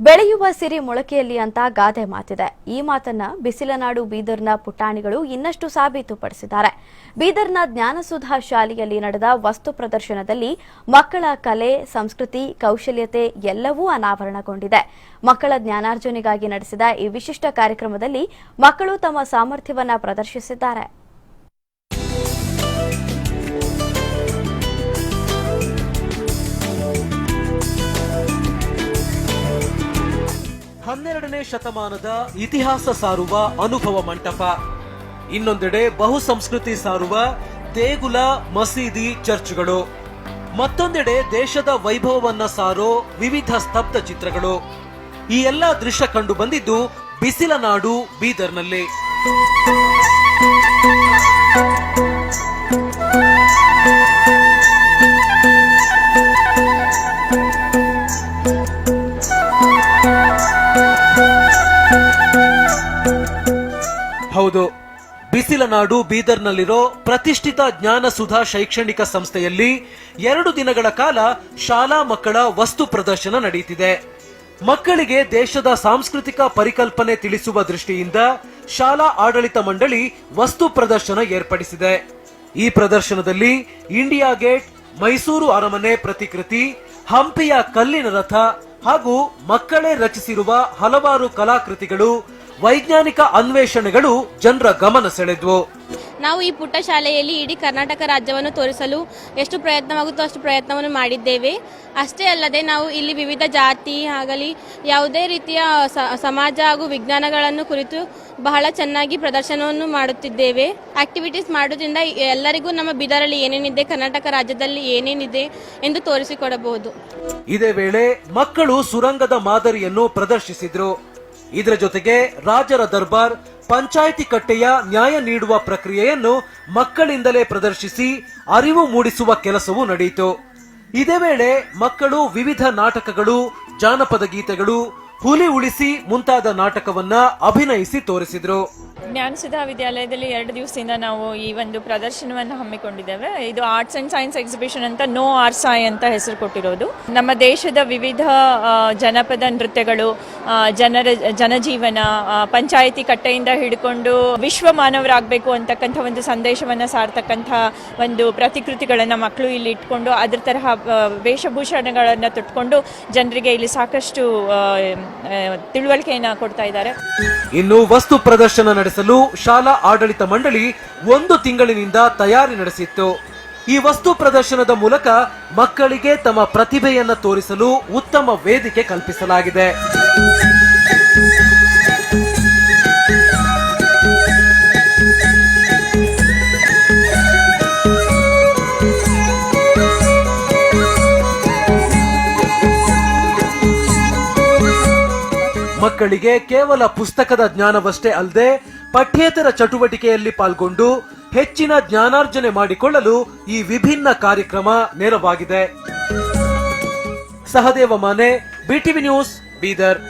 ಬೆಳೆಯುವ ಸಿರಿ ಮೊಳಕೆಯಲ್ಲಿ ಅಂತ ಗಾದೆ ಮಾತಿದೆ. ಈ ಮಾತನ್ನ ಬಿಸಿಲನಾಡು ಬೀದರ್ನ ಪುಟಾಣಿಗಳು ಇನ್ನಷ್ಟು ಸಾಬೀತುಪಡಿಸಿದ್ದಾರೆ. ಬೀದರ್ನ ಜ್ಞಾನಸುಧಾ ಶಾಲೆಯಲ್ಲಿ ನಡೆದ ವಸ್ತು ಪ್ರದರ್ಶನದಲ್ಲಿ ಮಕ್ಕಳ ಕಲೆ, ಸಂಸ್ಕೃತಿ, ಕೌಶಲ್ಯತೆ ಎಲ್ಲವೂ ಅನಾವರಣಗೊಂಡಿದೆ. ಮಕ್ಕಳ ಜ್ಞಾನಾರ್ಜನೆಗಾಗಿ ನಡೆಸಿದ ಈ ವಿಶಿಷ್ಟ ಕಾರ್ಯಕ್ರಮದಲ್ಲಿ ಮಕ್ಕಳು ತಮ್ಮ ಸಾಮರ್ಥ್ಯವನ್ನ ಪ್ರದರ್ಶಿಸಿದ್ದಾರೆ. ಹನ್ನೆರಡನೇ ಶತಮಾನದ ಇತಿಹಾಸ ಸಾರುವ ಅನುಭವ ಮಂಟಪ, ಇನ್ನೊಂದೆಡೆ ಬಹುಸಂಸ್ಕೃತಿ ಸಾರುವ ದೇಗುಲ, ಮಸೀದಿ, ಚರ್ಚ್ಗಳು, ಮತ್ತೊಂದೆಡೆ ದೇಶದ ವೈಭವವನ್ನ ಸಾರೋ ವಿವಿಧ ಸ್ತಬ್ಧ ಚಿತ್ರಗಳು. ಈ ಎಲ್ಲಾ ದೃಶ್ಯ ಕಂಡು ಬಂದಿದ್ದು ಬಿಸಿಲನಾಡು ಬೀದರ್ನಲ್ಲಿ. ಹೌದು, ಬಿಸಿಲನಾಡು ಬೀದರ್ನಲ್ಲಿರೋ ಪ್ರತಿಷ್ಠಿತ ಜ್ಞಾನಸುಧಾ ಶೈಕ್ಷಣಿಕ ಸಂಸ್ಥೆಯಲ್ಲಿ 2 ದಿನಗಳ ಕಾಲ ಶಾಲಾ ಮಕ್ಕಳ ವಸ್ತು ಪ್ರದರ್ಶನ ನಡೆಯುತ್ತಿದೆ. ಮಕ್ಕಳಿಗೆ ದೇಶದ ಸಾಂಸ್ಕೃತಿಕ ಪರಿಕಲ್ಪನೆ ತಿಳಿಸುವ ದೃಷ್ಟಿಯಿಂದ ಶಾಲಾ ಆಡಳಿತ ಮಂಡಳಿ ವಸ್ತು ಪ್ರದರ್ಶನ ಏರ್ಪಡಿಸಿದೆ. ಈ ಪ್ರದರ್ಶನದಲ್ಲಿ ಇಂಡಿಯಾ ಗೇಟ್, ಮೈಸೂರು ಅರಮನೆ ಪ್ರತಿಕೃತಿ, ಹಂಪಿಯ ಕಲ್ಲಿನ ರಥ ಹಾಗೂ ಮಕ್ಕಳೇ ರಚಿಸಿರುವ ಹಲವಾರು ಕಲಾಕೃತಿಗಳು, ವೈಜ್ಞಾನಿಕ ಅನ್ವೇಷಣೆಗಳು ಜನರ ಗಮನ ಸೆಳೆದ್ವು. ನಾವು ಈ ಪುಟ್ಟ ಶಾಲೆಯಲ್ಲಿ ಇಡೀ ಕರ್ನಾಟಕ ರಾಜ್ಯವನ್ನು ತೋರಿಸಲು ಎಷ್ಟು ಪ್ರಯತ್ನವಾಗುತ್ತೋ ಅಷ್ಟು ಪ್ರಯತ್ನವನ್ನು ಮಾಡಿದ್ದೇವೆ. ಅಷ್ಟೇ ಅಲ್ಲದೆ ನಾವು ಇಲ್ಲಿ ವಿವಿಧ ಜಾತಿ ಆಗಲಿ ಯಾವುದೇ ರೀತಿಯ ಸಮಾಜ ಹಾಗೂ ವಿಜ್ಞಾನಗಳನ್ನು ಕುರಿತು ಬಹಳ ಚೆನ್ನಾಗಿ ಪ್ರದರ್ಶನವನ್ನು ಮಾಡುತ್ತಿದ್ದೇವೆ. ಆಕ್ಟಿವಿಟೀಸ್ ಮಾಡೋದ್ರಿಂದ ಎಲ್ಲರಿಗೂ ನಮ್ಮ ಬೀದರಲ್ಲಿ ಏನೇನಿದೆ, ಕರ್ನಾಟಕ ರಾಜ್ಯದಲ್ಲಿ ಏನೇನಿದೆ ಎಂದು ತೋರಿಸಿಕೊಡಬಹುದು. ಇದೇ ವೇಳೆ ಮಕ್ಕಳು ಸುರಂಗದ ಮಾದರಿಯನ್ನು ಪ್ರದರ್ಶಿಸಿದ್ರು. ಇದರ ಜೊತೆಗೆ ರಾಜರ ದರ್ಬಾರ್, ಪಂಚಾಯಿತಿ ಕಟ್ಟೆಯ ನ್ಯಾಯ ನೀಡುವ ಪ್ರಕ್ರಿಯೆಯನ್ನು ಮಕ್ಕಳಿಂದಲೇ ಪ್ರದರ್ಶಿಸಿ ಅರಿವು ಮೂಡಿಸುವ ಕೆಲಸವೂ ನಡೆಯಿತು. ಇದೇ ವೇಳೆ ಮಕ್ಕಳು ವಿವಿಧ ನಾಟಕಗಳು, ಜಾನಪದ ಗೀತೆಗಳು, ಹುಲಿ ಉಳಿಸಿ ಮುಂತಾದ ನಾಟಕವನ್ನ ಅಭಿನಯಿಸಿ ತೋರಿಸಿದ್ರು. ಜ್ಞಾನಸುಧಾ ವಿದ್ಯಾಲಯದಲ್ಲಿ 2 ದಿವಸದಿಂದ ನಾವು ಈ ಒಂದು ಪ್ರದರ್ಶನವನ್ನು ಹಮ್ಮಿಕೊಂಡಿದ್ದೇವೆ. ಇದು ಆರ್ಟ್ಸ್ ಅಂಡ್ ಸೈನ್ಸ್ ಎಕ್ಸಿಬಿಷನ್ ಅಂತ, ನೋ ಆರ್ಸಾಯ್ ಅಂತ ಹೆಸರು ಕೊಟ್ಟಿರೋದು. ನಮ್ಮ ದೇಶದ ವಿವಿಧ ಜನಪದ ನೃತ್ಯಗಳು, ಜನಜೀವನ, ಪಂಚಾಯಿತಿ ಕಟ್ಟೆಯಿಂದ ಹಿಡ್ಕೊಂಡು ವಿಶ್ವ ಮಾನವರಾಗಬೇಕು ಅಂತಕ್ಕಂಥ ಒಂದು ಸಂದೇಶವನ್ನು ಸಾರ್ತಕ್ಕಂಥ ಒಂದು ಪ್ರತಿಕೃತಿಗಳನ್ನು ಮಕ್ಕಳು ಇಲ್ಲಿ ಇಟ್ಕೊಂಡು ಅದರ ತರಹ ವೇಷಭೂಷಣಗಳನ್ನು ತೊಟ್ಕೊಂಡು ಜನರಿಗೆ ಇಲ್ಲಿ ಸಾಕಷ್ಟು ತಿಳುವಳಿಕೆಯನ್ನು ಕೊಡ್ತಾ ಇದ್ದಾರೆ. ಇನ್ನು ವಸ್ತು ಪ್ರದರ್ಶನ ನಡೆಸಲು ಶಾಲಾ ಆಡಳಿತ ಮಂಡಳಿ 1 ತಿಂಗಳಿನಿಂದ ತಯಾರಿ ನಡೆಸಿತ್ತು. ಈ ವಸ್ತು ಪ್ರದರ್ಶನದ ಮೂಲಕ ಮಕ್ಕಳಿಗೆ ತಮ್ಮ ಪ್ರತಿಭೆಯನ್ನು ತೋರಿಸಲು ಉತ್ತಮ ವೇದಿಕೆ ಕಲ್ಪಿಸಲಾಗಿದೆ. ಮಕ್ಕಳಿಗೆ ಕೇವಲ ಪುಸ್ತಕದ ಜ್ಞಾನವಷ್ಟೇ ಅಲ್ಲದೆ ಪಠ್ಯೇತರ ಚಟುವಟಿಕೆಯಲ್ಲಿ ಪಾಲ್ಗೊಂಡು ಹೆಚ್ಚಿನ ಜ್ಞಾನಾರ್ಜನೆ ಮಾಡಿಕೊಳ್ಳಲು ಈ ವಿಭಿನ್ನ ಕಾರ್ಯಕ್ರಮ ನೆರವಾಗಿದೆ. Sahadeva Mane, BTV news, Bidar.